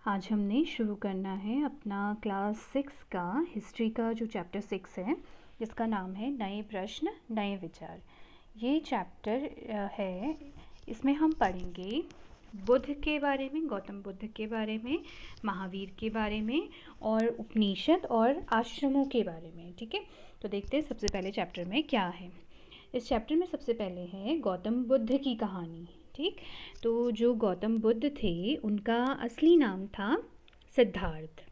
आज हमने शुरू करना है अपना क्लास 6 का हिस्ट्री का जो चैप्टर 6 है, जिसका नाम है नए प्रश्न नए विचार। ये चैप्टर है, इसमें हम पढ़ेंगे बुद्ध के बारे में, गौतम बुद्ध के बारे में, महावीर के बारे में और उपनिषद और आश्रमों के बारे में। ठीक है, तो देखते हैं सबसे पहले चैप्टर में क्या है। इस चैप्टर में सबसे पहले है गौतम बुद्ध की कहानी। ठीक, तो जो गौतम बुद्ध थे उनका असली नाम था सिद्धार्थ।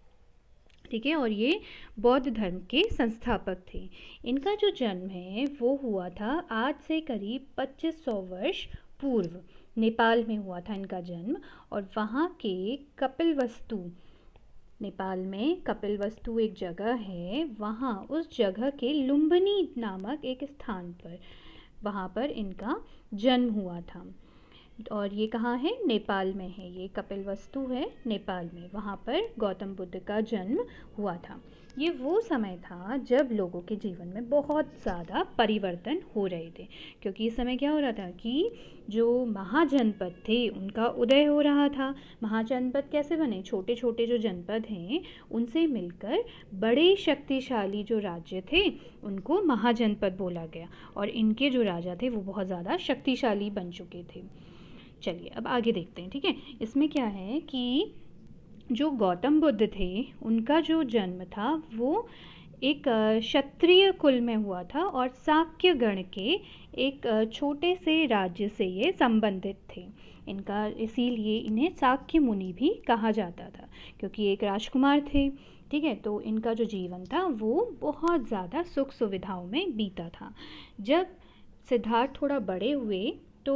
ठीक है, और ये बौद्ध धर्म के संस्थापक थे। इनका जो जन्म है वो हुआ था आज से करीब 2500 वर्ष पूर्व। नेपाल में हुआ था इनका जन्म, और वहाँ के कपिलवस्तु, नेपाल में कपिलवस्तु एक जगह है, वहाँ उस जगह के लुम्बिनी नामक एक स्थान पर, वहाँ पर इनका जन्म हुआ था। और ये कहाँ है? नेपाल में है। ये कपिलवस्तु है नेपाल में, वहाँ पर गौतम बुद्ध का जन्म हुआ था। ये वो समय था जब लोगों के जीवन में बहुत ज़्यादा परिवर्तन हो रहे थे, क्योंकि इस समय क्या हो रहा था कि जो महाजनपद थे उनका उदय हो रहा था। महाजनपद कैसे बने? छोटे छोटे जो जनपद हैं उनसे मिलकर बड़े शक्तिशाली जो राज्य थे उनको महाजनपद बोला गया, और इनके जो राजा थे वो बहुत ज़्यादा शक्तिशाली बन चुके थे। चलिए अब आगे देखते हैं। ठीक है, इसमें क्या है कि जो गौतम बुद्ध थे उनका जो जन्म था वो एक क्षत्रिय कुल में हुआ था, और शाक्य गण के एक छोटे से राज्य से ये संबंधित थे। इनका इसीलिए इन्हें शाक्य मुनि भी कहा जाता था, क्योंकि एक राजकुमार थे। ठीक है, तो इनका जो जीवन था वो बहुत ज़्यादा सुख सुविधाओं में बीता था। जब सिद्धार्थ थोड़ा बड़े हुए तो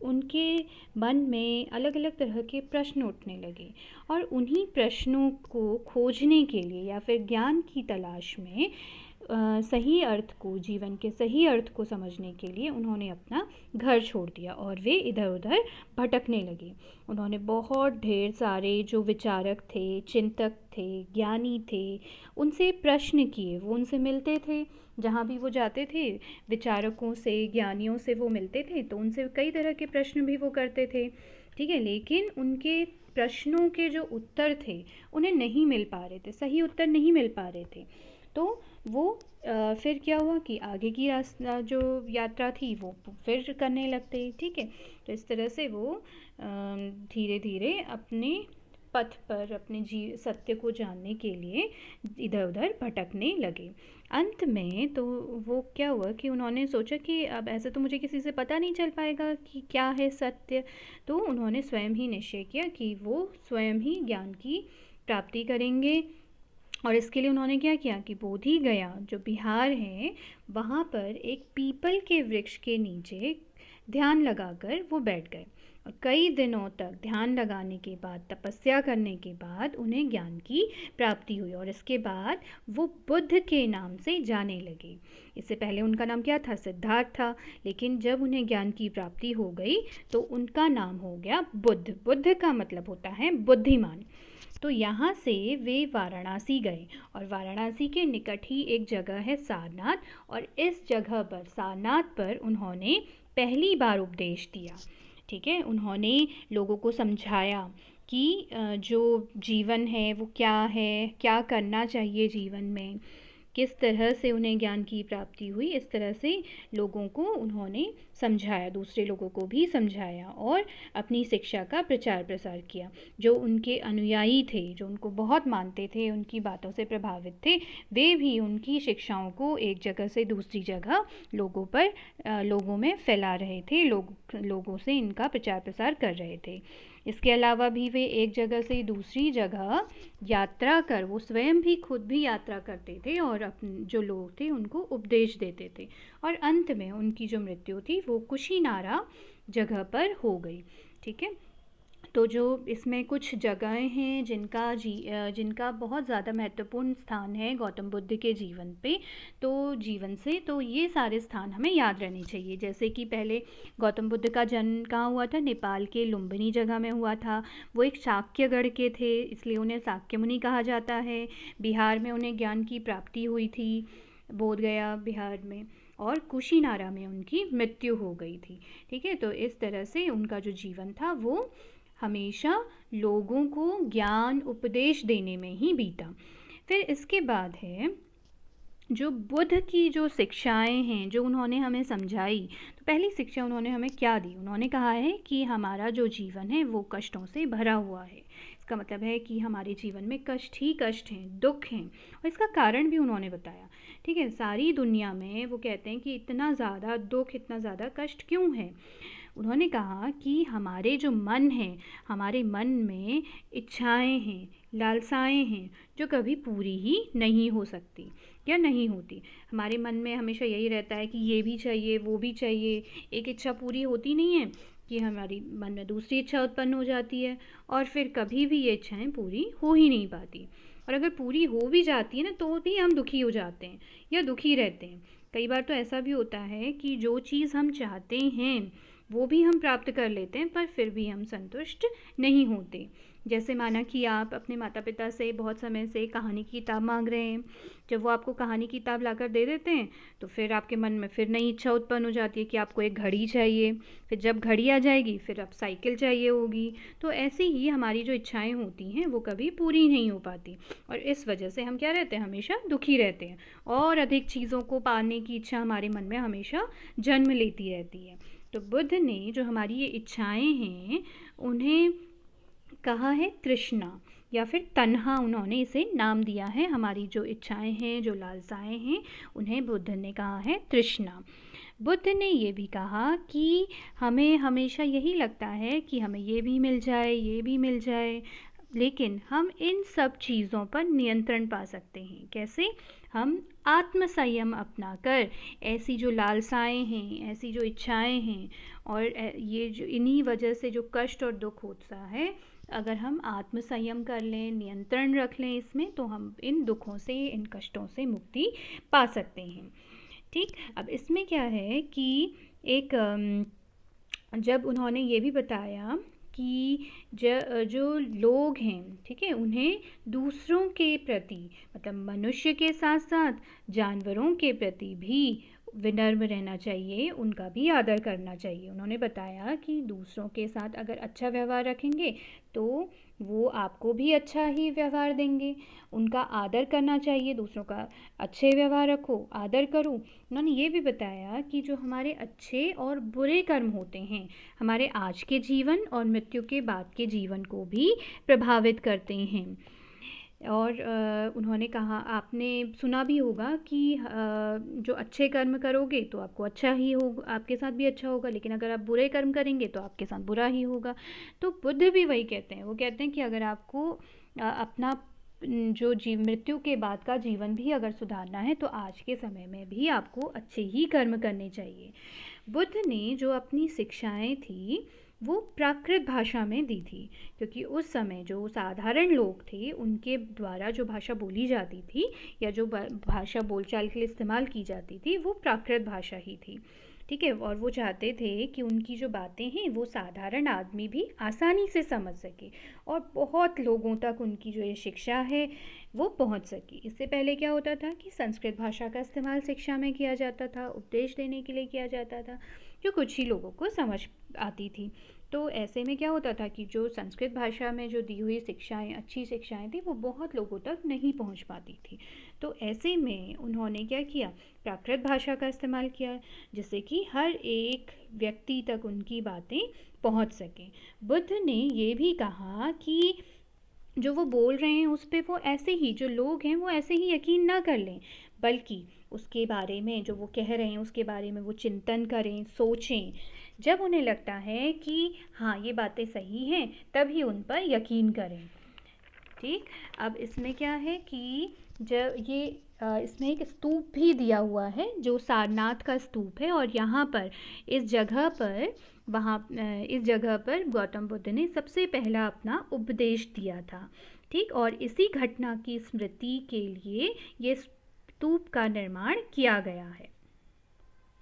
उनके मन में अलग अलग तरह के प्रश्न उठने लगे, और उन्हीं प्रश्नों को खोजने के लिए या फिर ज्ञान की तलाश में सही अर्थ को, जीवन के सही अर्थ को समझने के लिए उन्होंने अपना घर छोड़ दिया और वे इधर उधर भटकने लगे। उन्होंने बहुत ढेर सारे जो विचारक थे, चिंतक थे, ज्ञानी थे, उनसे प्रश्न किए। वो उनसे मिलते थे, जहाँ भी वो जाते थे विचारकों से, ज्ञानियों से वो मिलते थे, तो उनसे कई तरह के प्रश्न भी वो करते थे। ठीक है, लेकिन उनके प्रश्नों के जो उत्तर थे उन्हें नहीं मिल पा रहे थे, सही उत्तर नहीं मिल पा रहे थे। तो वो फिर क्या हुआ कि आगे की रास्ता जो यात्रा थी वो फिर करने लगते। ठीक है, तो इस तरह से वो धीरे धीरे अपने पथ पर, अपने सत्य को जानने के लिए इधर उधर भटकने लगे। अंत में तो वो क्या हुआ कि उन्होंने सोचा कि अब ऐसे तो मुझे किसी से पता नहीं चल पाएगा कि क्या है सत्य, तो उन्होंने स्वयं ही निश्चय किया कि वो स्वयं ही ज्ञान की प्राप्ति करेंगे। और इसके लिए उन्होंने क्या किया कि बोधि गया जो बिहार है वहाँ पर एक पीपल के वृक्ष के नीचे ध्यान लगाकर वो बैठ गए, और कई दिनों तक ध्यान लगाने के बाद, तपस्या करने के बाद उन्हें ज्ञान की प्राप्ति हुई, और इसके बाद वो बुद्ध के नाम से जाने लगे। इससे पहले उनका नाम क्या था? सिद्धार्थ था, लेकिन जब उन्हें ज्ञान की प्राप्ति हो गई तो उनका नाम हो गया बुद्ध। बुद्ध का मतलब होता है बुद्धिमान। तो यहाँ से वे वाराणसी गए, और वाराणसी के निकट ही एक जगह है सारनाथ, और इस जगह पर, सारनाथ पर, उन्होंने पहली बार उपदेश दिया। ठीक है, उन्होंने लोगों को समझाया कि जो जीवन है वो क्या है, क्या करना चाहिए जीवन में, किस तरह से उन्हें ज्ञान की प्राप्ति हुई। इस तरह से लोगों को उन्होंने समझाया, दूसरे लोगों को भी समझाया, और अपनी शिक्षा का प्रचार प्रसार किया। जो उनके अनुयायी थे, जो उनको बहुत मानते थे, उनकी बातों से प्रभावित थे, वे भी उनकी शिक्षाओं को एक जगह से दूसरी जगह लोगों में फैला रहे थे, लोगों से इनका प्रचार प्रसार कर रहे थे। इसके अलावा भी वे एक जगह से दूसरी जगह यात्रा कर, वो स्वयं भी खुद भी यात्रा करते थे, और अपने जो लोग थे उनको उपदेश देते थे। और अंत में उनकी जो मृत्यु थी वो कुशीनारा जगह पर हो गई। ठीक है, तो जो इसमें कुछ जगहें हैं जिनका बहुत ज़्यादा महत्वपूर्ण स्थान है गौतम बुद्ध के जीवन पे, तो ये सारे स्थान हमें याद रहने चाहिए। जैसे कि पहले गौतम बुद्ध का जन्म कहाँ हुआ था? नेपाल के लुम्बिनी जगह में हुआ था। वो एक शाक्यगढ़ के थे, इसलिए उन्हें शाक्य मुनि कहा जाता है। बिहार में उन्हें ज्ञान की प्राप्ति हुई थी, बोध गया बिहार में, और कुशीनारा में उनकी मृत्यु हो गई थी। ठीक है, तो इस तरह से उनका जो जीवन था वो हमेशा लोगों को ज्ञान उपदेश देने में ही बीता। फिर इसके बाद है जो बुद्ध की जो शिक्षाएं हैं जो उन्होंने हमें समझाई। तो पहली शिक्षा उन्होंने हमें क्या दी? उन्होंने कहा है कि हमारा जो जीवन है वो कष्टों से भरा हुआ है। इसका मतलब है कि हमारे जीवन में कष्ट ही कष्ट हैं, दुख हैं, और इसका कारण भी उन्होंने बताया। ठीक है, सारी दुनिया में वो कहते हैं कि इतना ज़्यादा दुख, इतना ज़्यादा कष्ट क्यों है? उन्होंने कहा कि हमारे जो मन है, हमारे मन में इच्छाएं हैं, लालसाएं हैं जो कभी पूरी ही नहीं हो सकती या नहीं होती। हमारे मन में हमेशा यही रहता है कि ये भी चाहिए, वो भी चाहिए। एक इच्छा पूरी होती नहीं है कि हमारी मन में दूसरी इच्छा उत्पन्न हो जाती है, और फिर कभी भी ये इच्छाएं पूरी हो ही नहीं पाती। और अगर पूरी हो भी जाती है ना, तो भी हम दुखी हो जाते हैं या दुखी रहते हैं। कई बार तो ऐसा भी होता है कि जो चीज़ हम चाहते हैं वो भी हम प्राप्त कर लेते हैं, पर फिर भी हम संतुष्ट नहीं होते। जैसे माना कि आप अपने माता पिता से बहुत समय से कहानी की किताब मांग रहे हैं। जब वो आपको कहानी की किताब लाकर दे देते हैं तो फिर आपके मन में फिर नई इच्छा उत्पन्न हो जाती है कि आपको एक घड़ी चाहिए। फिर जब घड़ी आ जाएगी फिर अब साइकिल चाहिए होगी। तो ऐसे ही हमारी जो इच्छाएं होती हैं वो कभी पूरी नहीं हो पाती, और इस वजह से हम क्या रहते हैं? हमेशा दुखी रहते हैं, और अधिक चीज़ों को पाने की इच्छा हमारे मन में हमेशा जन्म लेती रहती है। तो बुद्ध ने जो हमारी ये इच्छाएं हैं उन्हें कहा है तृष्णा, या फिर तन्हा उन्होंने इसे नाम दिया है। हमारी जो इच्छाएं हैं, जो लालसाएं हैं, उन्हें बुद्ध ने कहा है तृष्णा। बुद्ध ने ये भी कहा कि हमें हमेशा यही लगता है कि हमें ये भी मिल जाए, ये भी मिल जाए, लेकिन हम इन सब चीज़ों पर नियंत्रण पा सकते हैं। कैसे? हम आत्म संयम अपनाकर ऐसी जो लालसाएं हैं, ऐसी जो इच्छाएं हैं, और ये जो इन्हीं वजह से जो कष्ट और दुख होता है, अगर हम आत्म संयम कर लें, नियंत्रण रख लें इसमें, तो हम इन दुखों से, इन कष्टों से मुक्ति पा सकते हैं। ठीक, अब इसमें क्या है कि एक जब उन्होंने ये भी बताया कि जो लोग हैं, ठीक है, उन्हें दूसरों के प्रति, मतलब मनुष्य के साथ साथ जानवरों के प्रति भी विनम्र रहना चाहिए, उनका भी आदर करना चाहिए। उन्होंने बताया कि दूसरों के साथ अगर अच्छा व्यवहार रखेंगे तो वो आपको भी अच्छा ही व्यवहार देंगे। उनका आदर करना चाहिए, दूसरों का अच्छे व्यवहार रखो, आदर करो। उन्होंने ये भी बताया कि जो हमारे अच्छे और बुरे कर्म होते हैं, हमारे आज के जीवन और मृत्यु के बाद के जीवन को भी प्रभावित करते हैं। और उन्होंने कहा, आपने सुना भी होगा कि जो अच्छे कर्म करोगे तो आपको अच्छा ही होगा, आपके साथ भी अच्छा होगा, लेकिन अगर आप बुरे कर्म करेंगे तो आपके साथ बुरा ही होगा। तो बुद्ध भी वही कहते हैं। वो कहते हैं कि अगर आपको अपना जो मृत्यु के बाद का जीवन भी अगर सुधारना है तो आज के समय में भी आपको अच्छे ही कर्म करने चाहिए। बुद्ध ने जो अपनी शिक्षाएं थी वो प्राकृत भाषा में दी थी, क्योंकि उस समय जो साधारण लोग थे उनके द्वारा जो भाषा बोली जाती थी या जो भाषा बोलचाल के लिए इस्तेमाल की जाती थी वो प्राकृत भाषा ही थी। ठीक है, और वो चाहते थे कि उनकी जो बातें हैं वो साधारण आदमी भी आसानी से समझ सके, और बहुत लोगों तक उनकी जो ये शिक्षा है वो पहुंच सके। इससे पहले क्या होता था कि संस्कृत भाषा का इस्तेमाल शिक्षा में किया जाता था, उपदेश देने के लिए किया जाता था, जो कुछ ही लोगों को समझ आती थी। तो ऐसे में क्या होता था कि जो संस्कृत भाषा में जो दी हुई शिक्षाएं, अच्छी शिक्षाएं थी, वो बहुत लोगों तक नहीं पहुंच पाती थी। तो ऐसे में उन्होंने क्या किया? प्राकृत भाषा का इस्तेमाल किया, जिससे कि हर एक व्यक्ति तक उनकी बातें पहुंच सकें। बुद्ध ने ये भी कहा कि जो वो बोल रहे हैं उस पर वो ऐसे ही, जो लोग हैं वो ऐसे ही यकीन ना कर लें, बल्कि उसके बारे में, जो वो कह रहे हैं उसके बारे में वो चिंतन करें, सोचें। जब उन्हें लगता है कि हाँ ये बातें सही हैं, तभी उन पर यकीन करें। ठीक, अब इसमें क्या है कि जब ये इसमें एक स्तूप भी दिया हुआ है जो सारनाथ का स्तूप है, और यहाँ पर इस जगह पर गौतम बुद्ध ने सबसे पहला अपना उपदेश दिया था। ठीक, और इसी घटना की स्मृति के लिए ये स्तूप का निर्माण किया गया है।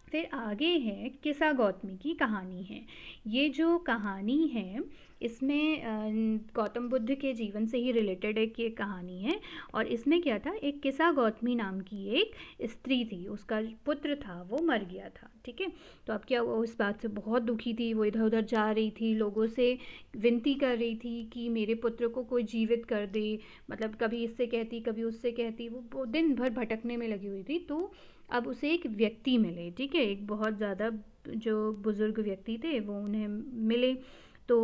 फिर आगे है किस्सा गौतमी की कहानी है। ये जो कहानी है इसमें गौतम बुद्ध के जीवन से ही रिलेटेड एक ये कहानी है। और इसमें क्या था, एक किसा गौतमी नाम की एक स्त्री थी, उसका पुत्र था वो मर गया था। ठीक है, तो अब क्या, वो इस बात से बहुत दुखी थी, वो इधर उधर जा रही थी, लोगों से विनती कर रही थी कि मेरे पुत्र को कोई जीवित कर दे। मतलब कभी इससे कहती कभी उससे कहती, वो दिन भर भटकने में लगी हुई थी। तो अब उसे एक व्यक्ति मिले, ठीक है, एक बहुत ज़्यादा जो बुज़ुर्ग व्यक्ति थे वो उन्हें मिले। तो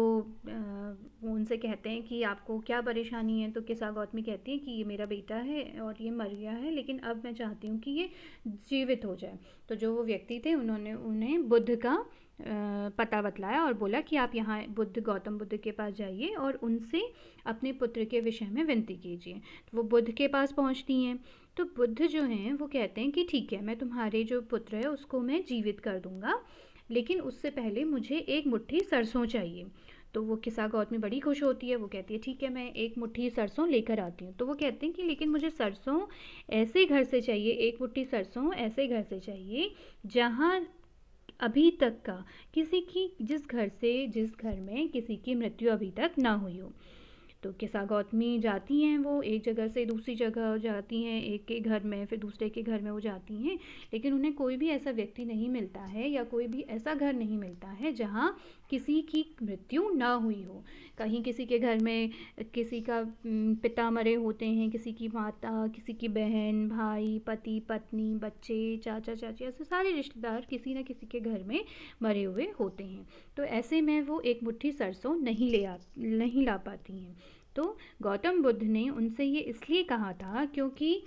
वो उनसे कहते हैं कि आपको क्या परेशानी है। तो किसा गौतमी कहती है कि ये मेरा बेटा है और ये मर गया है, लेकिन अब मैं चाहती हूँ कि ये जीवित हो जाए। तो जो वो व्यक्ति थे उन्होंने उन्हें बुद्ध का पता बतलाया और बोला कि आप यहाँ गौतम बुद्ध के पास जाइए और उनसे अपने पुत्र के विषय में विनती कीजिए। तो वो बुद्ध के पास पहुँचती हैं। तो बुद्ध जो हैं वो कहते हैं कि ठीक है, मैं तुम्हारे जो पुत्र है उसको मैं जीवित कर दूंगा, लेकिन उससे पहले मुझे एक मुट्ठी सरसों चाहिए। तो वो किसा गौतमी बड़ी खुश होती है, वो कहती है ठीक है, मैं एक मुट्ठी सरसों लेकर आती हूँ। तो वो कहते हैं कि लेकिन मुझे सरसों ऐसे घर से चाहिए, एक मुट्ठी सरसों ऐसे घर से चाहिए जहाँ अभी तक का जिस घर में किसी की मृत्यु अभी तक ना हुई हो। तो किसा गौतमी जाती हैं, वो एक जगह से दूसरी जगह जाती हैं, एक के घर में फिर दूसरे के घर में वो जाती हैं, लेकिन उन्हें कोई भी ऐसा व्यक्ति नहीं मिलता है या कोई भी ऐसा घर नहीं मिलता है जहाँ किसी की मृत्यु ना हुई हो। कहीं किसी के घर में किसी का पिता मरे होते हैं, किसी की माता, किसी की बहन, भाई, पति, पत्नी, बच्चे, चाचा चाची, ऐसे सारे रिश्तेदार किसी न किसी के घर में मरे हुए होते हैं। तो ऐसे में वो एक मुट्ठी सरसों नहीं ला पाती हैं। तो गौतम बुद्ध ने उनसे ये इसलिए कहा था क्योंकि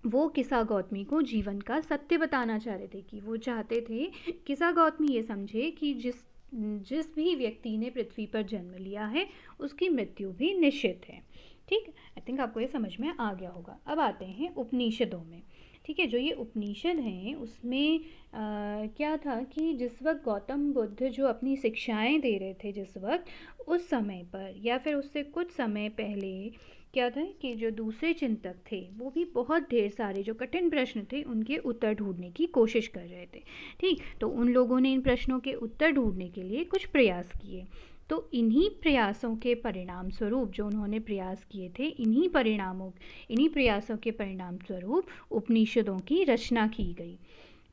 वो किसा गौतमी को जीवन का सत्य बताना चाह रहे थे, कि वो चाहते थे किसा गौतमी ये समझे कि जिस भी व्यक्ति ने पृथ्वी पर जन्म लिया है उसकी मृत्यु भी निश्चित है। ठीक, आई थिंक आपको ये समझ में आ गया होगा। अब आते हैं उपनिषदों में। ठीक है, जो ये उपनिषद हैं उसमें क्या था कि जिस वक्त गौतम बुद्ध जो अपनी शिक्षाएं दे रहे थे, जिस वक्त उस समय पर या फिर उससे कुछ समय पहले क्या था कि जो दूसरे चिंतक थे वो भी बहुत ढेर सारे जो कठिन प्रश्न थे उनके उत्तर ढूंढने की कोशिश कर रहे थे। ठीक, तो उन लोगों ने इन प्रश्नों के उत्तर ढूंढने के लिए कुछ प्रयास किए। तो इन्हीं प्रयासों के परिणाम स्वरूप, जो उन्होंने प्रयास किए थे, इन्हीं प्रयासों के परिणाम स्वरूप उपनिषदों की रचना की गई।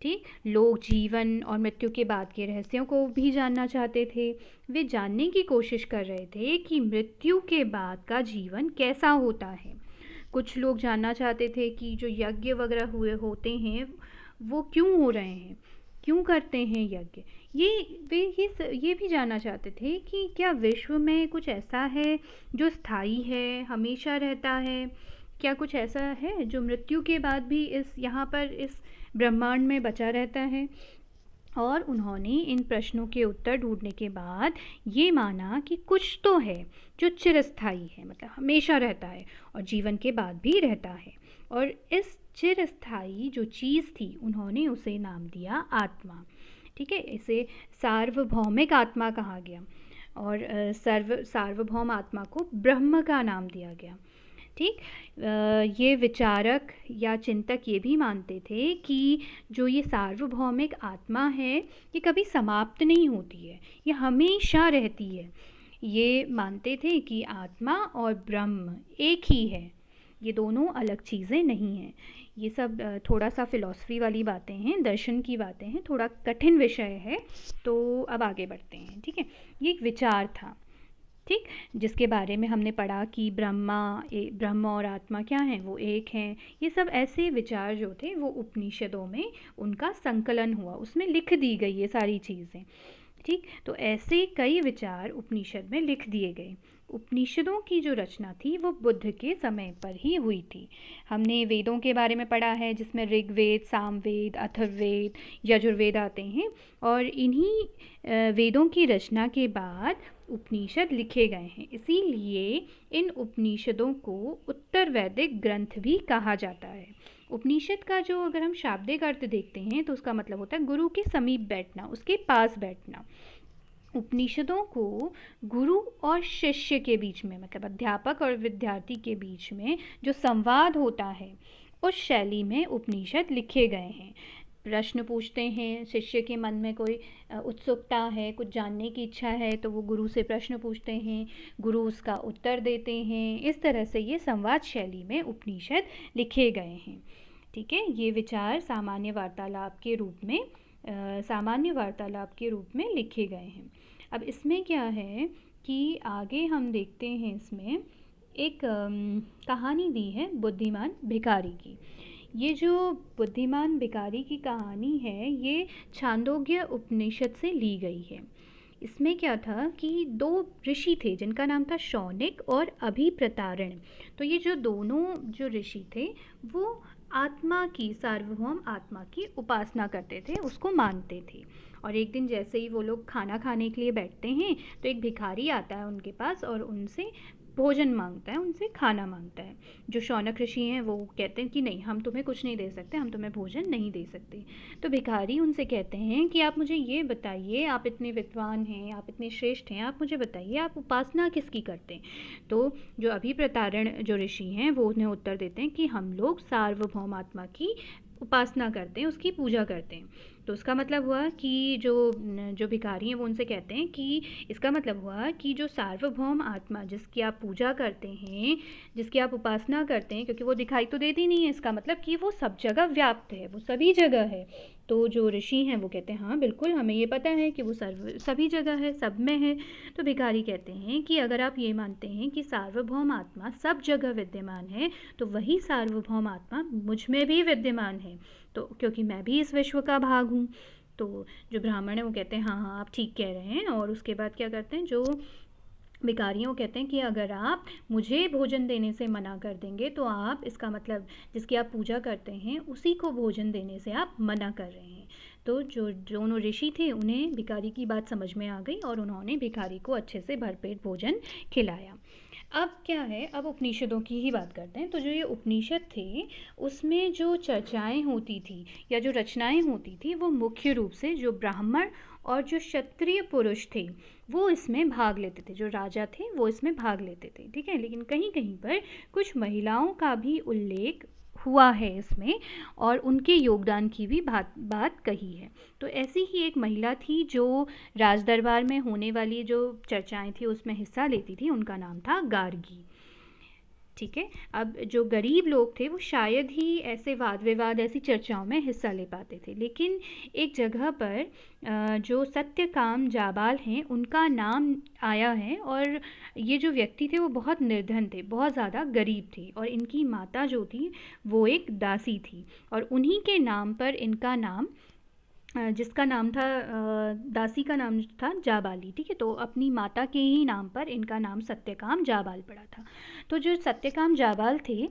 ठीक, लोग जीवन और मृत्यु के बाद के रहस्यों को भी जानना चाहते थे। वे जानने की कोशिश कर रहे थे कि मृत्यु के बाद का जीवन कैसा होता है। कुछ लोग जानना चाहते थे कि जो यज्ञ वगैरह हुए होते हैं वो क्यों हो रहे हैं, क्यों करते हैं यज्ञ। ये भी जानना चाहते थे कि क्या विश्व में कुछ ऐसा है जो स्थायी है, हमेशा रहता है, क्या कुछ ऐसा है जो मृत्यु के बाद भी यहाँ पर इस ब्रह्मांड में बचा रहता है। और उन्होंने इन प्रश्नों के उत्तर ढूंढने के बाद ये माना कि कुछ तो है जो चिरस्थायी है, मतलब हमेशा रहता है और जीवन के बाद भी रहता है। और इस चिरस्थायी जो चीज़ थी उन्होंने उसे नाम दिया आत्मा। ठीक है, इसे सार्वभौमिक आत्मा कहा गया और सार्वभौम आत्मा को ब्रह्म का नाम दिया गया। ठीक, ये विचारक या चिंतक ये भी मानते थे कि जो ये सार्वभौमिक आत्मा है ये कभी समाप्त नहीं होती है, ये हमेशा रहती है। ये मानते थे कि आत्मा और ब्रह्म एक ही है, ये दोनों अलग चीज़ें नहीं हैं। ये सब थोड़ा सा फिलॉसफी वाली बातें हैं, दर्शन की बातें हैं, थोड़ा कठिन विषय है। तो अब आगे बढ़ते हैं। ठीक है, ये एक विचार था, ठीक, जिसके बारे में हमने पढ़ा कि ब्रह्म और आत्मा क्या हैं, वो एक हैं। ये सब ऐसे विचार जो थे वो उपनिषदों में उनका संकलन हुआ, उसमें लिख दी गई ये सारी चीज़ें। ठीक, तो ऐसे कई विचार उपनिषद में लिख दिए गए। उपनिषदों की जो रचना थी वो बुद्ध के समय पर ही हुई थी। हमने वेदों के बारे में पढ़ा है जिसमें ऋग्वेद, सामवेद, अथर्ववेद, यजुर्वेद आते हैं और इन्हीं वेदों की रचना के बाद उपनिषद लिखे गए हैं। इसीलिए इन उपनिषदों को उत्तर वैदिक ग्रंथ भी कहा जाता है। उपनिषद का जो अगर हम शाब्दिक अर्थ देखते हैं तो उसका मतलब होता है गुरु के समीप बैठना, उसके पास बैठना। उपनिषदों को गुरु और शिष्य के बीच में, मतलब अध्यापक और विद्यार्थी के बीच में जो संवाद होता है उस शैली में उपनिषद लिखे गए हैं। प्रश्न पूछते हैं, शिष्य के मन में कोई उत्सुकता है, कुछ जानने की इच्छा है तो वो गुरु से प्रश्न पूछते हैं, गुरु उसका उत्तर देते हैं। इस तरह से ये संवाद शैली में उपनिषद लिखे गए हैं। ठीक है, ये विचार सामान्य वार्तालाप के रूप में लिखे गए हैं। अब इसमें क्या है कि आगे हम देखते हैं, इसमें एक कहानी दी है बुद्धिमान भिखारी की। ये जो बुद्धिमान भिखारी की कहानी है ये छांदोग्य उपनिषद से ली गई है। इसमें क्या था कि 2 ऋषि थे जिनका नाम था शौनिक और अभिप्रतारण। तो ये जो दोनों जो ऋषि थे वो आत्मा की, सार्वभौम आत्मा की उपासना करते थे, उसको मानते थे। और एक दिन जैसे ही वो लोग खाना खाने के लिए बैठते हैं तो एक भिखारी आता है उनके पास और उनसे भोजन मांगता है, उनसे खाना मांगता है। जो शौनक ऋषि हैं वो कहते हैं कि नहीं, हम तुम्हें कुछ नहीं दे सकते, हम तुम्हें भोजन नहीं दे सकते। तो भिखारी उनसे कहते हैं कि आप मुझे ये बताइए, आप इतने विद्वान हैं, आप इतने श्रेष्ठ हैं, आप मुझे बताइए आप उपासना किसकी करते हैं। तो जो अभिप्रतारण जो ऋषि हैं वो उन्हें उत्तर देते हैं कि हम लोग सार्वभौम आत्मा की उपासना करते हैं, उसकी पूजा करते हैं। तो उसका मतलब हुआ कि जो भिखारी हैं वो उनसे कहते हैं कि इसका मतलब हुआ कि जो सार्वभौम आत्मा जिसकी आप पूजा करते हैं, जिसकी आप उपासना करते हैं, क्योंकि वो दिखाई तो देती नहीं है, इसका मतलब कि वो सब जगह व्याप्त है, वो सभी जगह है। तो जो ऋषि हैं वो कहते हैं हाँ बिल्कुल, हमें ये पता है कि वो सभी जगह है, सब में है। तो भिखारी कहते हैं कि अगर आप ये मानते हैं कि सार्वभौम आत्मा सब जगह विद्यमान है तो वही सार्वभौम आत्मा मुझ में भी विद्यमान है, तो क्योंकि मैं भी इस विश्व का भाग हूँ। तो जो ब्राह्मण है वो कहते हैं हाँ हाँ आप ठीक कह रहे हैं। और उसके बाद क्या करते हैं, जो भिखारी हैं वो कहते हैं कि अगर आप मुझे भोजन देने से मना कर देंगे तो आप, इसका मतलब जिसकी आप पूजा करते हैं उसी को भोजन देने से आप मना कर रहे हैं। तो जो दोनों ऋषि थे उन्हें भिखारी की बात समझ में आ गई और उन्होंने भिखारी को अच्छे से भरपेट भोजन खिलाया। अब क्या है, अब उपनिषदों की ही बात करते हैं। तो जो ये उपनिषद थे उसमें जो चर्चाएं होती थी या जो रचनाएं होती थी वो मुख्य रूप से जो ब्राह्मण और जो क्षत्रिय पुरुष थे वो इसमें भाग लेते थे, जो राजा थे वो इसमें भाग लेते थे। ठीक है, लेकिन कहीं कहीं पर कुछ महिलाओं का भी उल्लेख हुआ है इसमें और उनके योगदान की भी बात कही है। तो ऐसी ही एक महिला थी जो राज दरबार में होने वाली जो चर्चाएं थी उसमें हिस्सा लेती थी, उनका नाम था गार्गी। ठीक है, अब जो गरीब लोग थे वो शायद ही ऐसे वाद विवाद, ऐसी चर्चाओं में हिस्सा ले पाते थे। लेकिन एक जगह पर जो सत्यकाम जाबाल हैं उनका नाम आया है और ये जो व्यक्ति थे वो बहुत निर्धन थे, बहुत ज़्यादा गरीब थे और इनकी माता जो थी वो एक दासी थी और उन्हीं के नाम पर इनका नाम, जिसका नाम था, दासी का नाम था जाबाली। ठीक है, तो अपनी माता के ही नाम पर इनका नाम सत्यकाम जाबाल पड़ा था। तो जो सत्यकाम जाबाल थे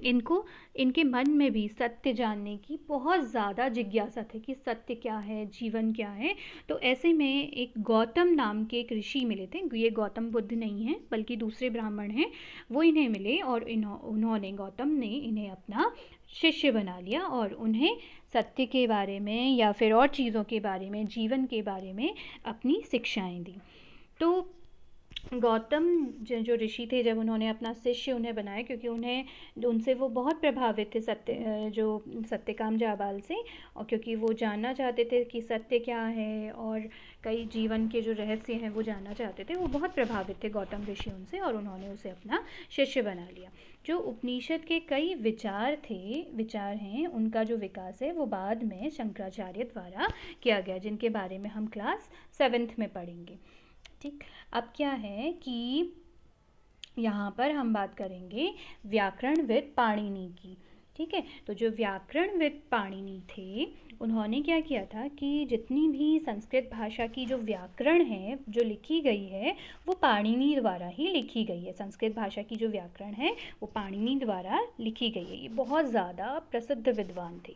इनको, इनके मन में भी सत्य जानने की बहुत ज़्यादा जिज्ञासा थी कि सत्य क्या है, जीवन क्या है। तो ऐसे में एक गौतम नाम के एक ऋषि मिले थे, ये गौतम बुद्ध नहीं हैं बल्कि दूसरे ब्राह्मण हैं, वो इन्हें मिले और उन्होंने, गौतम ने इन्हें अपना शिष्य बना लिया और उन्हें सत्य के बारे में या फिर और चीज़ों के बारे में, जीवन के बारे में अपनी शिक्षाएं दी। तो गौतम जो ऋषि थे, जब उन्होंने अपना शिष्य उन्हें बनाया, क्योंकि उन्हें, उनसे वो बहुत प्रभावित थे सत्यकाम जाबाल से, और क्योंकि वो जानना चाहते थे कि सत्य क्या है और कई जीवन के जो रहस्य हैं वो जानना चाहते थे, वो बहुत प्रभावित थे गौतम ऋषि उनसे और उन्होंने उसे अपना शिष्य बना लिया। जो उपनिषद के कई विचार हैं उनका जो विकास है वो बाद में शंकराचार्य द्वारा किया गया, जिनके बारे में हम क्लास 7th में पढ़ेंगे। ठीक, अब क्या है कि यहाँ पर हम बात करेंगे व्याकरणविद पाणिनि की। ठीक है, तो जो व्याकरणविद पाणिनि थे उन्होंने क्या किया था कि जितनी भी संस्कृत भाषा की जो व्याकरण है जो लिखी गई है वो पाणिनि द्वारा ही लिखी गई है। संस्कृत भाषा की जो व्याकरण है वो पाणिनि द्वारा लिखी गई है। ये बहुत ज़्यादा प्रसिद्ध विद्वान थे,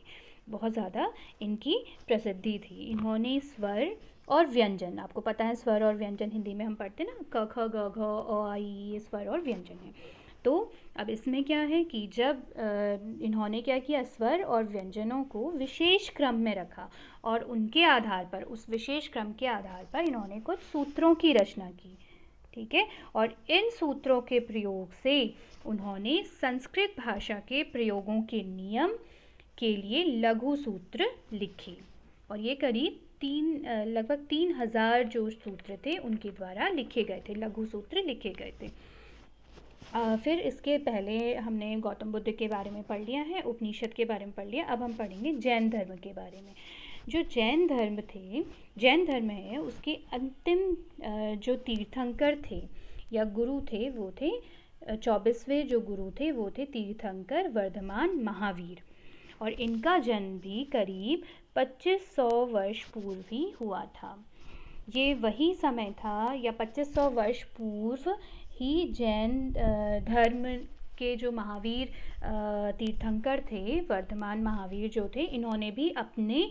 बहुत ज़्यादा इनकी प्रसिद्धि थी। इन्होंने स्वर और व्यंजन, आपको पता है स्वर और व्यंजन हिंदी में हम पढ़ते ना, क ख ग घ अ आ ई, ये स्वर और व्यंजन है। तो अब इसमें क्या है कि जब इन्होंने क्या किया, स्वर और व्यंजनों को विशेष क्रम में रखा और उनके आधार पर, उस विशेष क्रम के आधार पर इन्होंने कुछ सूत्रों की रचना की। ठीक है, और इन सूत्रों के प्रयोग से उन्होंने संस्कृत भाषा के प्रयोगों के नियम के लिए लघु सूत्र लिखे। और ये करीब लगभग 3000 जो सूत्र थे उनके द्वारा लिखे गए थे, लघु सूत्र लिखे गए थे। फिर इसके पहले हमने गौतम बुद्ध के बारे में पढ़ लिया है, उपनिषद के बारे में पढ़ लिया। अब हम पढ़ेंगे जैन धर्म के बारे में। जो जैन धर्म है, उसके अंतिम जो तीर्थंकर थे या गुरु थे वो थे 24वें जो गुरु थे वो थे तीर्थंकर वर्धमान महावीर। और इनका जन्म भी करीब 2500 वर्ष पूर्व ही हुआ था। ये वही समय था या 2500 वर्ष पूर्व ही जैन धर्म के जो महावीर तीर्थंकर थे, वर्धमान महावीर जो थे, इन्होंने भी अपने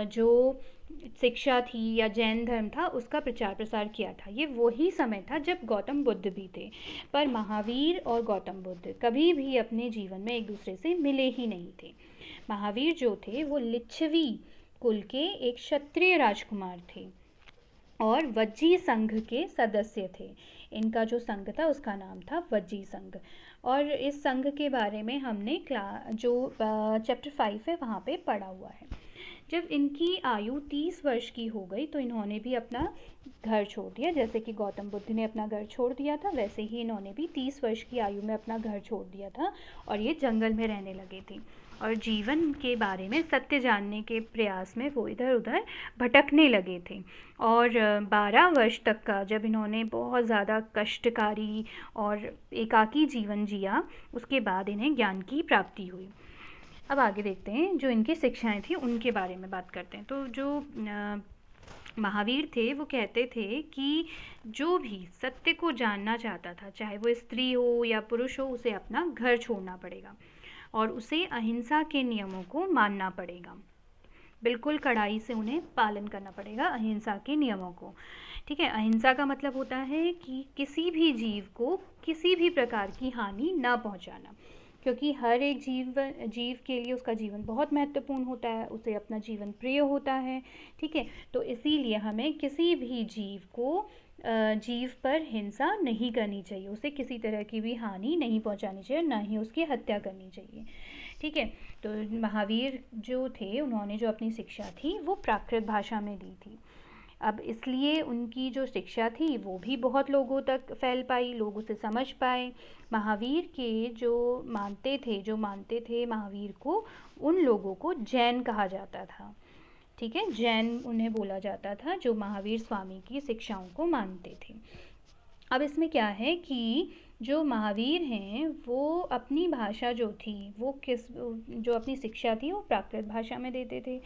जो शिक्षा थी या जैन धर्म था उसका प्रचार प्रसार किया था। ये वही समय था जब गौतम बुद्ध भी थे। पर महावीर और गौतम बुद्ध कभी भी अपने जीवन में एक दूसरे से मिले ही नहीं थे। महावीर जो थे वो लिच्छवी कुल के एक क्षत्रिय राजकुमार थे और वज्जी संघ के सदस्य थे। इनका जो संघ था उसका नाम था वज्जी संघ। और इस संघ के बारे में हमने जो चैप्टर 5 है वहाँ पे पढ़ा हुआ है। जब इनकी आयु 30 वर्ष की हो गई तो इन्होंने भी अपना घर छोड़ दिया। जैसे कि गौतम बुद्ध ने अपना घर छोड़ दिया था, वैसे ही इन्होंने भी 30 वर्ष की आयु में अपना घर छोड़ दिया था और ये जंगल में रहने लगे थे। और जीवन के बारे में सत्य जानने के प्रयास में वो इधर उधर भटकने लगे थे। और 12 वर्ष तक का जब इन्होंने बहुत ज़्यादा कष्टकारी और एकाकी जीवन जिया, उसके बाद इन्हें ज्ञान की प्राप्ति हुई। अब आगे देखते हैं, जो इनकी शिक्षाएं थी उनके बारे में बात करते हैं। तो जो महावीर थे वो कहते थे कि जो भी सत्य को जानना चाहता था, चाहे वो स्त्री हो या पुरुष हो, उसे अपना घर छोड़ना पड़ेगा और उसे अहिंसा के नियमों को मानना पड़ेगा। बिल्कुल कड़ाई से उन्हें पालन करना पड़ेगा अहिंसा के नियमों को। ठीक है, अहिंसा का मतलब होता है कि किसी भी जीव को किसी भी प्रकार की हानि ना पहुंचाना, क्योंकि हर एक जीव के लिए उसका जीवन बहुत महत्वपूर्ण होता है, उसे अपना जीवन प्रिय होता है। ठीक है, तो इसीलिए हमें किसी भी जीव पर हिंसा नहीं करनी चाहिए, उसे किसी तरह की भी हानि नहीं पहुंचानी चाहिए, ना ही उसकी हत्या करनी चाहिए। ठीक है, तो महावीर जो थे उन्होंने जो अपनी शिक्षा थी वो प्राकृत भाषा में दी थी। अब इसलिए उनकी जो शिक्षा थी वो भी बहुत लोगों तक फैल पाई, लोग उसे समझ पाए। महावीर के जो मानते थे महावीर को, उन लोगों को जैन कहा जाता था। ठीक है, जैन उन्हें बोला जाता था जो महावीर स्वामी की शिक्षाओं को मानते थे। अब इसमें क्या है कि जो महावीर हैं वो अपनी भाषा जो थी वो जो अपनी शिक्षा थी वो प्राकृत भाषा में देते थे।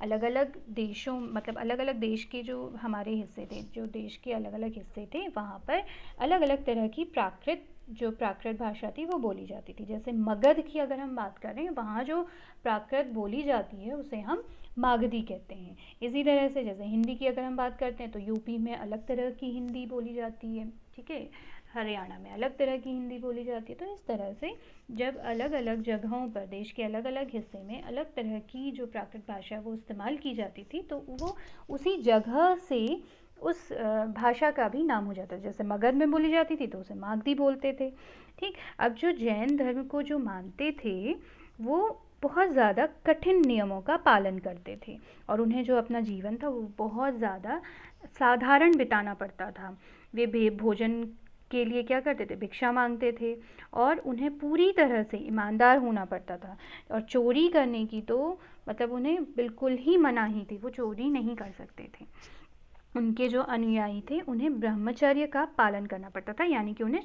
अलग अलग देशों, मतलब अलग अलग देश के जो हमारे हिस्से थे, जो देश के अलग अलग हिस्से थे, वहाँ पर अलग अलग तरह की प्राकृत भाषा थी वो बोली जाती थी। जैसे मगध की अगर हम बात करें, वहाँ जो प्राकृत बोली जाती है उसे हम मागधी कहते हैं। इसी तरह से जैसे हिंदी की अगर हम बात करते हैं तो यूपी में अलग तरह की हिंदी बोली जाती है। ठीक है, हरियाणा में अलग तरह की हिंदी बोली जाती है। तो इस तरह से जब अलग अलग जगहों पर देश के अलग अलग हिस्से में अलग तरह की जो प्राकृत भाषा वो इस्तेमाल की जाती थी, तो वो उसी जगह से उस भाषा का भी नाम हो जाता है। जैसे मगध में बोली जाती थी तो उसे मागधी बोलते थे। ठीक, अब जो जैन धर्म को जो मानते थे वो बहुत ज़्यादा कठिन नियमों का पालन करते थे और उन्हें जो अपना जीवन था वो बहुत ज़्यादा साधारण बिताना पड़ता था। वे भोजन के लिए क्या करते थे, भिक्षा मांगते थे और उन्हें पूरी तरह से ईमानदार होना पड़ता था। और चोरी करने की तो मतलब उन्हें बिल्कुल ही मनाही थी, वो चोरी नहीं कर सकते थे। उनके जो अनुयायी थे उन्हें ब्रह्मचर्य का पालन करना पड़ता था, यानी कि उन्हें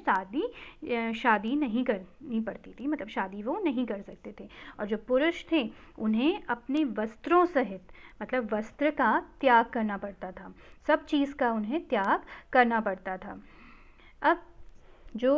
शादी नहीं करनी पड़ती थी, मतलब शादी वो नहीं कर सकते थे। और जो पुरुष थे उन्हें अपने वस्त्रों सहित, मतलब वस्त्र का त्याग करना पड़ता था, सब चीज़ का उन्हें त्याग करना पड़ता था। अब जो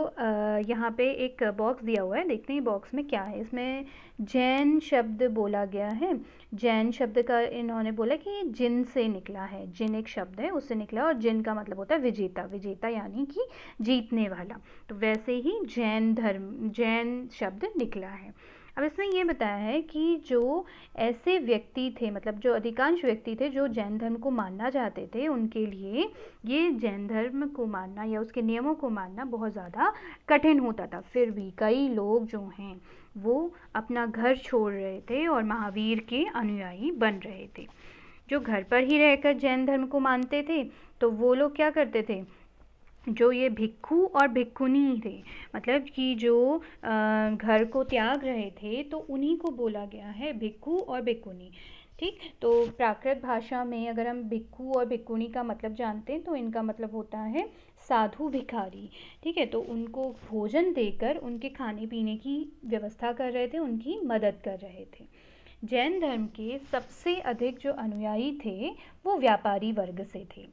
यहाँ पे एक बॉक्स दिया हुआ है, देखते हैं बॉक्स में क्या है। इसमें जैन शब्द बोला गया है। जैन शब्द का इन्होंने बोला कि जिन से निकला है, जिन एक शब्द है उससे निकला, और जिन का मतलब होता है विजेता, विजेता यानी कि जीतने वाला। तो वैसे ही जैन शब्द निकला है। अब इसमें ये बताया है कि जो ऐसे व्यक्ति थे, मतलब जो अधिकांश व्यक्ति थे जो जैन धर्म को मानना चाहते थे, उनके लिए ये जैन धर्म को मानना या उसके नियमों को मानना बहुत ज़्यादा कठिन होता था। फिर भी कई लोग जो हैं वो अपना घर छोड़ रहे थे और महावीर के अनुयायी बन रहे थे। जो घर पर ही रहकर जैन धर्म को मानते थे तो वो लोग क्या करते थे, जो ये भिक्खु और भिक्खुनी थे, मतलब कि जो घर को त्याग रहे थे, तो उन्हीं को बोला गया है भिक्खु और भिक्खुनी। ठीक, तो प्राकृत भाषा में अगर हम भिक्खु और भिक्खुनी का मतलब जानते हैं तो इनका मतलब होता है साधु भिखारी। ठीक है, तो उनको भोजन देकर उनके खाने पीने की व्यवस्था कर रहे थे, उनकी मदद कर रहे थे। जैन धर्म के सबसे अधिक जो अनुयायी थे वो व्यापारी वर्ग से थे।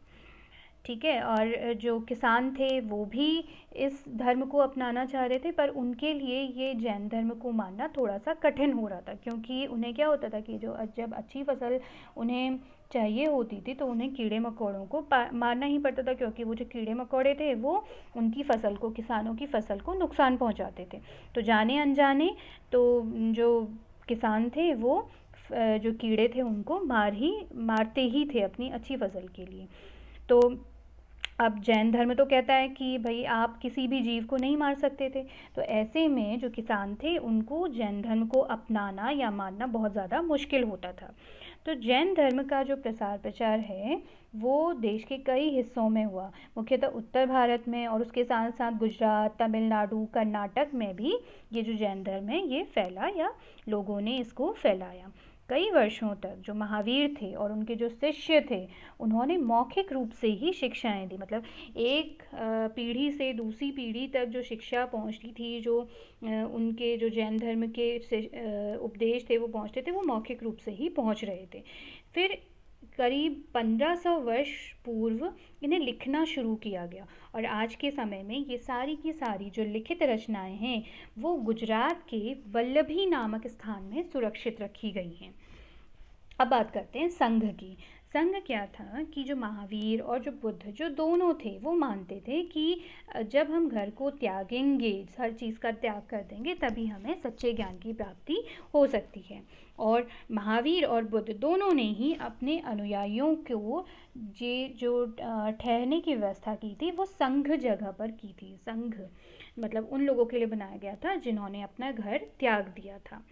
ठीक है, और जो किसान थे वो भी इस धर्म को अपनाना चाह रहे थे, पर उनके लिए ये जैन धर्म को मानना थोड़ा सा कठिन हो रहा था, क्योंकि उन्हें क्या होता था कि जो जब अच्छी फसल उन्हें चाहिए होती थी तो उन्हें कीड़े मकोड़ों को मारना ही पड़ता था, क्योंकि वो जो कीड़े मकोड़े थे वो उनकी फसल को, किसानों की फसल को नुकसान पहुंचाते थे। तो जाने अनजाने तो जो किसान थे वो जो कीड़े थे उनको मारते ही थे अपनी अच्छी फसल के लिए। तो अब जैन धर्म तो कहता है कि भाई आप किसी भी जीव को नहीं मार सकते थे, तो ऐसे में जो किसान थे उनको जैन धर्म को अपनाना या मानना बहुत ज़्यादा मुश्किल होता था। तो जैन धर्म का जो प्रसार प्रचार है वो देश के कई हिस्सों में हुआ, मुख्यतः उत्तर भारत में, और उसके साथ साथ गुजरात, तमिलनाडु, कर्नाटक में भी ये जो जैन धर्म है ये फैला या लोगों ने इसको फैलाया। कई वर्षों तक जो महावीर थे और उनके जो शिष्य थे उन्होंने मौखिक रूप से ही शिक्षाएं दी, मतलब एक पीढ़ी से दूसरी पीढ़ी तक जो शिक्षा पहुंचती थी, जो उनके जो जैन धर्म के उपदेश थे वो पहुंचते थे, वो मौखिक रूप से ही पहुंच रहे थे। फिर करीब 1500 वर्ष पूर्व इन्हें लिखना शुरू किया गया, और आज के समय में ये सारी की सारी जो लिखित रचनाएं हैं वो गुजरात के वल्लभी नामक स्थान में सुरक्षित रखी गई हैं। अब बात करते हैं संघ की। संघ क्या था कि जो महावीर और जो बुद्ध जो दोनों थे वो मानते थे कि जब हम घर को त्यागेंगे, हर चीज़ का त्याग कर देंगे, तभी हमें सच्चे ज्ञान की प्राप्ति हो सकती है। और महावीर और बुद्ध दोनों ने ही अपने अनुयायियों को ये जो ठहरने की व्यवस्था की थी वो संघ जगह पर की थी। संघ मतलब उन लोगों के लिए बनाया गया था जिन्होंने अपना घर त्याग दिया था।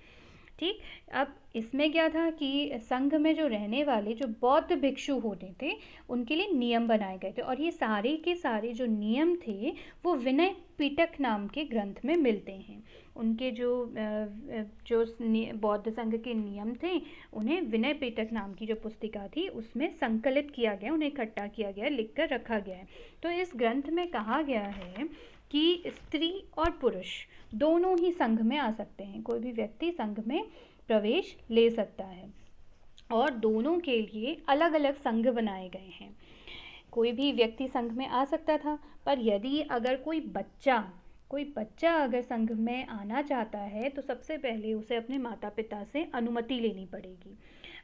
ठीक, अब इसमें क्या था कि संघ में जो रहने वाले जो बौद्ध भिक्षु होते थे उनके लिए नियम बनाए गए थे, और ये सारे के सारे जो नियम थे वो विनय पिटक नाम के ग्रंथ में मिलते हैं। उनके जो बौद्ध संघ के नियम थे उन्हें विनय पिटक नाम की जो पुस्तिका थी उसमें संकलित किया गया, उन्हें इकट्ठा किया गया, लिख कर रखा गया है। तो इस ग्रंथ में कहा गया है कि स्त्री और पुरुष दोनों ही संघ में आ सकते हैं, कोई भी व्यक्ति संघ में प्रवेश ले सकता है, और दोनों के लिए अलग अलग संघ बनाए गए हैं। कोई भी व्यक्ति संघ में आ सकता था, पर यदि अगर कोई बच्चा अगर संघ में आना चाहता है तो सबसे पहले उसे अपने माता पिता से अनुमति लेनी पड़ेगी।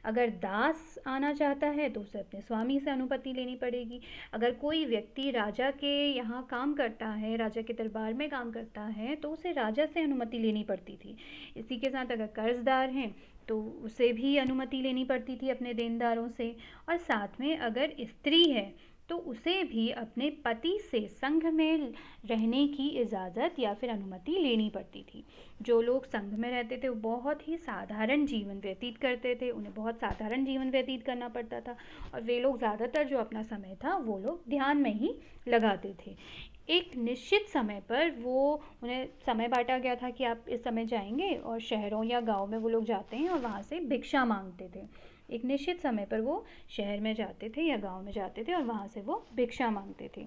अगर दास आना चाहता है तो उसे अपने स्वामी से अनुमति लेनी पड़ेगी। अगर कोई व्यक्ति राजा के यहाँ काम करता है, राजा के दरबार में काम करता है, तो उसे राजा से अनुमति लेनी पड़ती थी। इसी के साथ अगर कर्जदार हैं तो उसे भी अनुमति लेनी पड़ती थी अपने देनदारों से, और साथ में अगर स्त्री है तो उसे भी अपने पति से संघ में रहने की इजाज़त या फिर अनुमति लेनी पड़ती थी। जो लोग संघ में रहते थे वो बहुत ही साधारण जीवन व्यतीत करते थे, उन्हें बहुत साधारण जीवन व्यतीत करना पड़ता था, और वे लोग ज़्यादातर जो अपना समय था वो लोग ध्यान में ही लगाते थे। एक निश्चित समय पर उन्हें समय बांटा गया था कि आप इस समय जाएंगे, और शहरों या गांव में वो लोग जाते हैं और वहाँ से भिक्षा मांगते थे। एक निश्चित समय पर वो शहर में जाते थे या गांव में जाते थे और वहाँ से वो भिक्षा मांगते थे।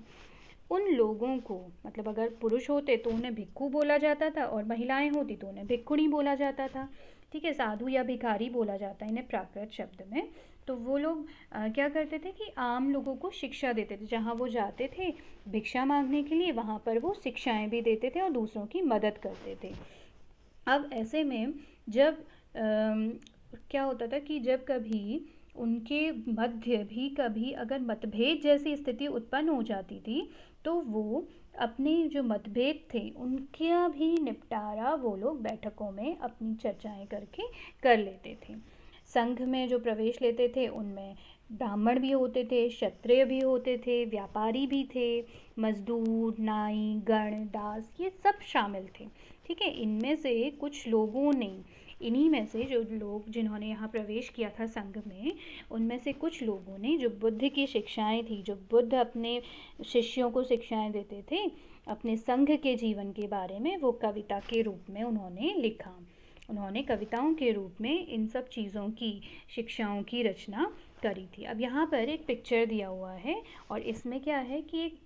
उन लोगों को, मतलब अगर पुरुष होते तो उन्हें भिक्खु बोला जाता था, और महिलाएं होती तो उन्हें भिक्खुणी बोला जाता था। ठीक है, साधु या भिखारी बोला जाता है इन्हें प्राकृत शब्द में। तो वो लोग क्या करते थे कि आम लोगों को शिक्षा देते थे, जहाँ वो जाते थे भिक्षा मांगने के लिए वहाँ पर वो शिक्षाएं भी देते थे और दूसरों की मदद करते थे। अब ऐसे में जब क्या होता था कि जब कभी उनके मध्य भी कभी अगर मतभेद जैसी स्थिति उत्पन्न हो जाती थी तो वो अपने जो मतभेद थे उनका भी निपटारा वो लोग बैठकों में अपनी चर्चाएं करके कर लेते थे। संघ में जो प्रवेश लेते थे उनमें ब्राह्मण भी होते थे, क्षत्रिय भी होते थे, व्यापारी भी थे, मजदूर, नाई, गण, दास, ये सब शामिल थे। ठीक है, इनमें से कुछ लोगों ने, इन्हीं में से जो लोग जिन्होंने यहाँ प्रवेश किया था संघ में, उनमें से कुछ लोगों ने जो बुद्ध की शिक्षाएं थी, जो बुद्ध अपने शिष्यों को शिक्षाएं देते थे अपने संघ के जीवन के बारे में, वो कविता के रूप में उन्होंने लिखा। उन्होंने कविताओं के रूप में इन सब चीज़ों की, शिक्षाओं की रचना करी थी। अब यहाँ पर एक पिक्चर दिया हुआ है और इसमें क्या है कि एक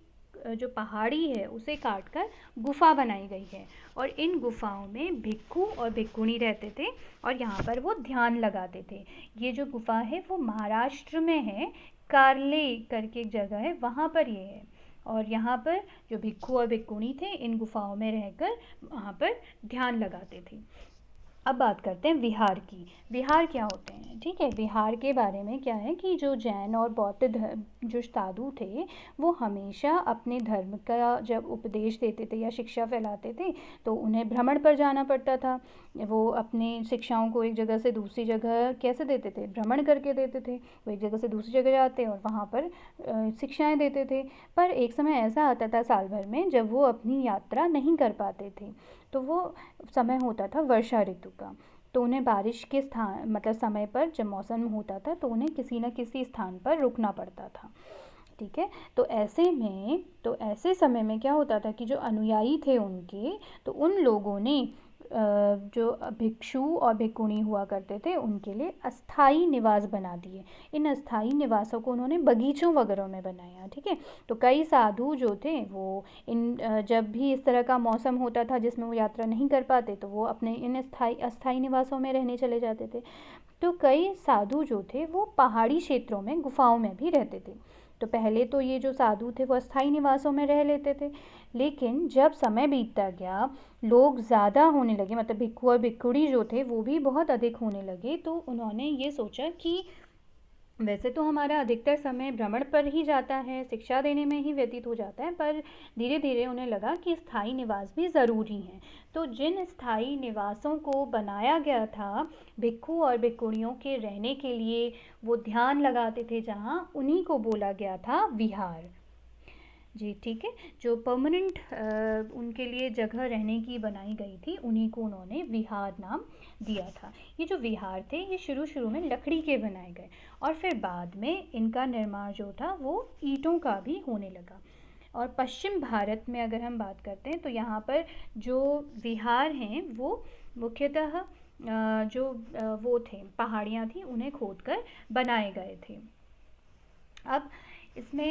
जो पहाड़ी है उसे काटकर गुफा बनाई गई है और इन गुफाओं में भिक्खु और भिक्खुणी रहते थे और यहाँ पर वो ध्यान लगाते थे। ये जो गुफा है वो महाराष्ट्र में है, कार्ले करके एक जगह है, वहाँ पर ये है। और यहाँ पर जो भिक्खु और भिक्खुणी थे इन गुफाओं में रहकर वहाँ पर ध्यान लगाते थे। अब बात करते हैं विहार की। विहार क्या होते हैं? ठीक है, विहार के बारे में क्या है कि जो जैन और बौद्ध धर्म जो साधु थे वो हमेशा अपने धर्म का जब उपदेश देते थे या शिक्षा फैलाते थे तो उन्हें भ्रमण पर जाना पड़ता था। वो अपनी शिक्षाओं को एक जगह से दूसरी जगह कैसे देते थे? भ्रमण करके देते थे। वो एक जगह से दूसरी जगह जाते और वहाँ पर शिक्षाएँ देते थे। पर एक समय ऐसा आता था साल भर में जब वो अपनी यात्रा नहीं कर पाते थे, तो वो समय होता था वर्षा ऋतु का, तो उन्हें बारिश के स्थान मतलब समय पर जब मौसम होता था तो उन्हें किसी न किसी स्थान पर रुकना पड़ता था। ठीक है, तो ऐसे समय में क्या होता था कि जो अनुयायी थे उनके, तो उन लोगों ने जो भिक्षु और भिक्षुणी हुआ करते थे उनके लिए अस्थाई निवास बना दिए। इन अस्थाई निवासों को उन्होंने बगीचों वगैरह में बनाया। ठीक है, तो कई साधु जो थे वो जब भी इस तरह का मौसम होता था जिसमें वो यात्रा नहीं कर पाते तो वो अपने इन अस्थाई निवासों में रहने चले जाते थे। तो कई साधु जो थे वो पहाड़ी क्षेत्रों में गुफाओं में भी रहते थे। तो पहले तो ये जो साधु थे वो अस्थाई निवासों में रह लेते थे, लेकिन जब समय बीतता गया, लोग ज़्यादा होने लगे, मतलब भिक्खु और भिक्खुणी जो थे वो भी बहुत अधिक होने लगे, तो उन्होंने ये सोचा कि वैसे तो हमारा अधिकतर समय भ्रमण पर ही जाता है, शिक्षा देने में ही व्यतीत हो जाता है, पर धीरे धीरे उन्हें लगा कि स्थायी निवास भी ज़रूरी हैं। तो जिन स्थायी निवासों को बनाया गया था भिक्खु और भिक्खुणियों के रहने के लिए, वो ध्यान लगाते थे जहाँ, उन्हीं को बोला गया था विहार। जी ठीक है, जो परमानेंट उनके लिए जगह रहने की बनाई गई थी उन्हीं को उन्होंने विहार नाम दिया था। ये जो विहार थे ये शुरू में लकड़ी के बनाए गए और फिर बाद में इनका निर्माण जो था वो ईंटों का भी होने लगा। और पश्चिम भारत में अगर हम बात करते हैं तो यहाँ पर जो विहार हैं वो मुख्यतः जो वो थे पहाड़ियाँ थी उन्हें खोदकर बनाए गए थे। अब इसमें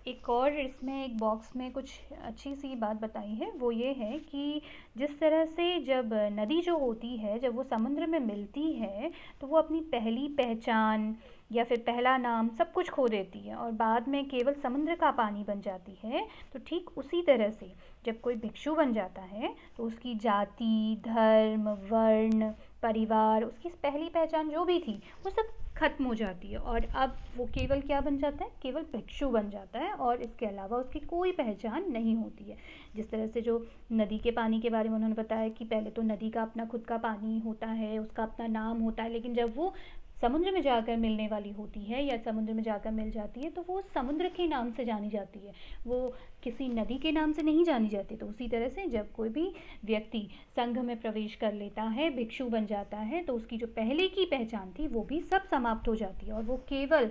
एक बॉक्स में कुछ अच्छी सी बात बताई है, वो ये है कि जिस तरह से जब नदी जो होती है जब वो समुद्र में मिलती है तो वो अपनी पहली पहचान या फिर पहला नाम सब कुछ खो देती है और बाद में केवल समुद्र का पानी बन जाती है। तो ठीक उसी तरह से जब कोई भिक्षु बन जाता है तो उसकी जाति, धर्म, वर्ण, परिवार, उसकी पहली पहचान जो भी थी वो सब खत्म हो जाती है और अब वो केवल क्या बन जाता है? केवल भिक्षु बन जाता है और इसके अलावा उसकी कोई पहचान नहीं होती है। जिस तरह से जो नदी के पानी के बारे में उन्होंने बताया कि पहले तो नदी का अपना खुद का पानी होता है, उसका अपना नाम होता है, लेकिन जब वो समुद्र में जाकर मिलने वाली होती है या समुद्र में जाकर मिल जाती है तो वो समुद्र के नाम से जानी जाती है, वो किसी नदी के नाम से नहीं जानी जाती। तो उसी तरह से जब कोई भी व्यक्ति संघ में प्रवेश कर लेता है, भिक्षु बन जाता है, तो उसकी जो पहले की पहचान थी वो भी सब समाप्त हो जाती है और वो केवल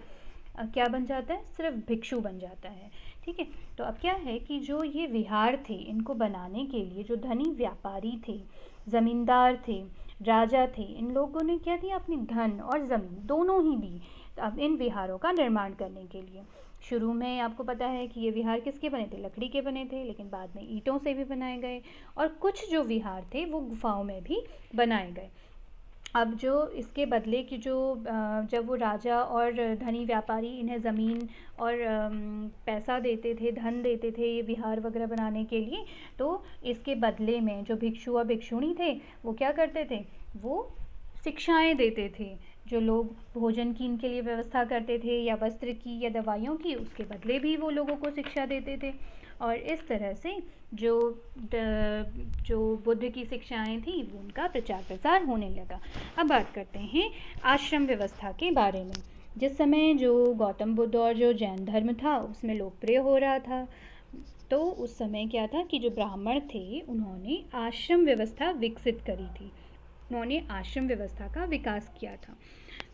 क्या बन जाता है? सिर्फ भिक्षु बन जाता है। ठीक है, तो अब क्या है कि जो ये विहार थे इनको बनाने के लिए जो धनी व्यापारी थे, ज़मींदार थे, राजा थे, इन लोगों ने क्या दिया? अपनी धन और ज़मीन दोनों ही दी अब इन विहारों का निर्माण करने के लिए। शुरू में आपको पता है कि ये विहार किसके बने थे? लकड़ी के बने थे, लेकिन बाद में ईंटों से भी बनाए गए और कुछ जो विहार थे वो गुफाओं में भी बनाए गए। अब जो इसके बदले की जो जब वो राजा और धनी व्यापारी इन्हें ज़मीन और पैसा देते थे, धन देते थे ये विहार वगैरह बनाने के लिए, तो इसके बदले में जो भिक्षु और भिक्षुणी थे वो क्या करते थे? वो शिक्षाएं देते थे। जो लोग भोजन की इनके लिए व्यवस्था करते थे या वस्त्र की या दवाइयों की, उसके बदले भी वो लोगों को शिक्षा देते थे। और इस तरह से जो बुद्ध की शिक्षाएं थी वो उनका प्रचार प्रसार होने लगा। अब बात करते हैं आश्रम व्यवस्था के बारे में। जिस समय जो गौतम बुद्ध और जो जैन धर्म था उसमें लोकप्रिय हो रहा था, तो उस समय क्या था कि जो ब्राह्मण थे उन्होंने आश्रम व्यवस्था विकसित करी थी, उन्होंने आश्रम व्यवस्था का विकास किया था।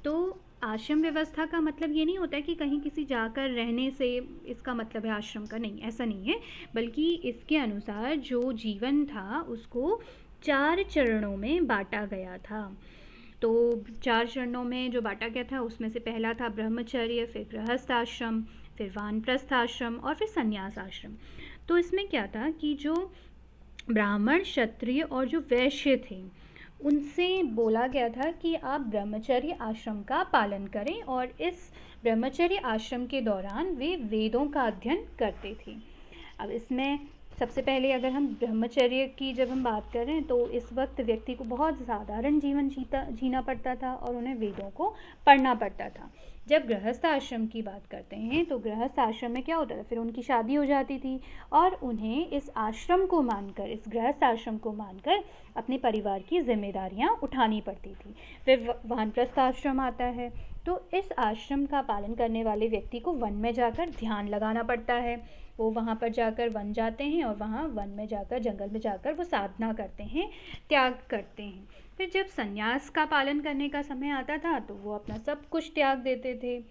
तो आश्रम व्यवस्था का मतलब ये नहीं होता है कि कहीं किसी जाकर रहने से इसका मतलब है आश्रम का, नहीं, ऐसा नहीं है, बल्कि इसके अनुसार जो जीवन था उसको 4 चरणों में बांटा गया था। तो 4 चरणों में जो बांटा गया था उसमें से पहला था ब्रह्मचर्य, फिर गृहस्थ आश्रम, फिर वानप्रस्थ आश्रम और फिर संन्यास आश्रम। तो इसमें क्या था कि जो ब्राह्मण, क्षत्रिय और जो वैश्य थे उनसे बोला गया था कि आप ब्रह्मचर्य आश्रम का पालन करें, और इस ब्रह्मचर्य आश्रम के दौरान वे वेदों का अध्ययन करते थे। अब इसमें सबसे पहले अगर हम ब्रह्मचर्य की जब हम बात करें तो इस वक्त व्यक्ति को बहुत साधारण जीवन जीना पड़ता था और उन्हें वेदों को पढ़ना पड़ता था। जब गृहस्थ आश्रम की बात करते हैं तो गृहस्थ आश्रम में क्या होता था, फिर उनकी शादी हो जाती थी और उन्हें इस आश्रम को मानकर, इस गृहस्थ आश्रम को मानकर अपने परिवार की जिम्मेदारियां उठानी पड़ती थी। फिर वानप्रस्थ आश्रम आता है, तो इस आश्रम का पालन करने वाले व्यक्ति को वन में जाकर ध्यान लगाना पड़ता है। वो वहाँ पर जाकर वन जाते हैं और वहाँ वन में जाकर, जंगल में जाकर वो साधना करते हैं, त्याग करते हैं। फिर जब संन्यास का पालन करने का समय आता था तो वो अपना सब कुछ त्याग देते थे,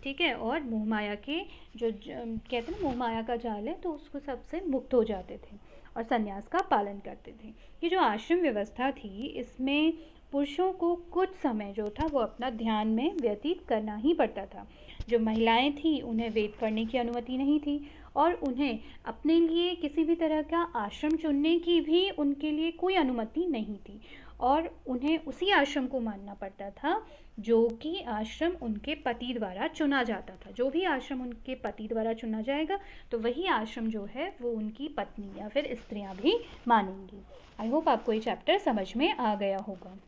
ठीक है, और मोह माया के जो कहते हैं ना मोह माया का जाल है, तो उसको सबसे मुक्त हो जाते थे और संन्यास का पालन करते थे। ये जो आश्रम व्यवस्था थी इसमें पुरुषों को कुछ समय जो था वो अपना ध्यान में व्यतीत करना ही पड़ता था। जो महिलाएं थी उन्हें वेद पढ़ने की अनुमति नहीं थी और उन्हें अपने लिए किसी भी तरह का आश्रम चुनने की भी उनके लिए कोई अनुमति नहीं थी, और उन्हें उसी आश्रम को मानना पड़ता था जो कि आश्रम उनके पति द्वारा चुना जाता था। जो भी आश्रम उनके पति द्वारा चुना जाएगा तो वही आश्रम जो है वो उनकी पत्नी या फिर स्त्रियां भी मानेंगी। आई होप आपको ये चैप्टर समझ में आ गया होगा।